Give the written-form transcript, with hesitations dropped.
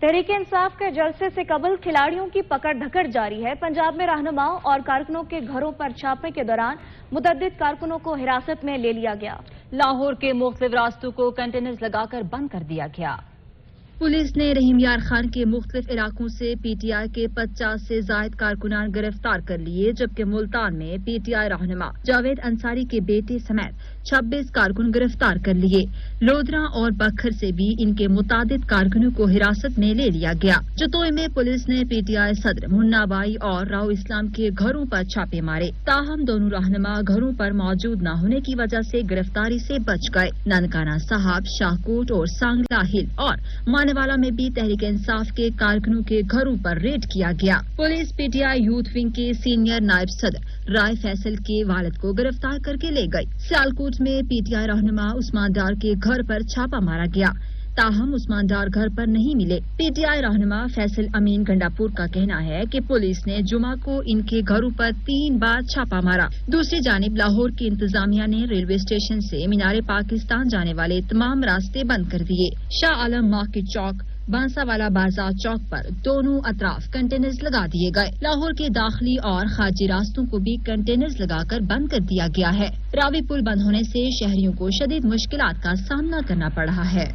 تحریک انصاف کے جلسے سے قبل کھلاڑیوں کی پکڑ دھکڑ جاری ہے۔ پنجاب میں رہنماؤں اور کارکنوں کے گھروں پر چھاپے کے دوران متعدد کارکنوں کو حراست میں لے لیا گیا۔ لاہور کے مختلف راستوں کو کنٹینرز لگا کر بند کر دیا گیا۔ پولیس نے رحیم یار خان کے مختلف علاقوں سے پی ٹی آئی کے 50 سے زائد کارکنان گرفتار کر لیے، جبکہ ملتان میں پی ٹی آئی رہنما جاوید انصاری کے بیٹے سمیت 26 کارکن گرفتار کر لیے۔ لودھرا اور بکھر سے بھی ان کے متعدد کارکنوں کو حراست میں لے لیا گیا۔ جتوئی میں پولیس نے پی ٹی آئی صدر منا بائی اور راؤ اسلام کے گھروں پر چھاپے مارے، تاہم دونوں رہنما گھروں پر موجود نہ ہونے کی وجہ سے گرفتاری سے بچ گئے۔ ننکانہ صاحب، شاہکوٹ اور سانگلا ہل اور والا میں بھی تحریک انصاف کے کارکنوں کے گھروں پر ریڈ کیا گیا۔ Police P T I youth wing کے سینئر نائب صدر رائے فیصل کے والد کو گرفتار کر کے لے گئی۔ سیالکوٹ میں پی ٹی آئی رہنما عثمان ڈار کے گھر پر چھاپا مارا گیا، تاہم عثمان ڈار گھر پر نہیں ملے۔ پی ٹی آئی رہنما فیصل امین گنڈاپور کا کہنا ہے کہ پولیس نے جمعہ کو ان کے گھروں پر 3 بار چھاپا مارا۔ دوسری جانب لاہور کی انتظامیہ نے ریلوے اسٹیشن سے مینار پاکستان جانے والے تمام راستے بند کر دیے۔ شاہ عالم مارکیٹ چوک، بانسا والا بازار چوک پر دونوں اطراف کنٹینرز لگا دیے گئے۔ لاہور کے داخلی اور خارجی راستوں کو بھی کنٹینرز لگا کر بند کر دیا گیا ہے۔ راوی پل بند ہونے سے شہریوں کو شدید مشکلات کا سامنا کرنا پڑ رہا ہے۔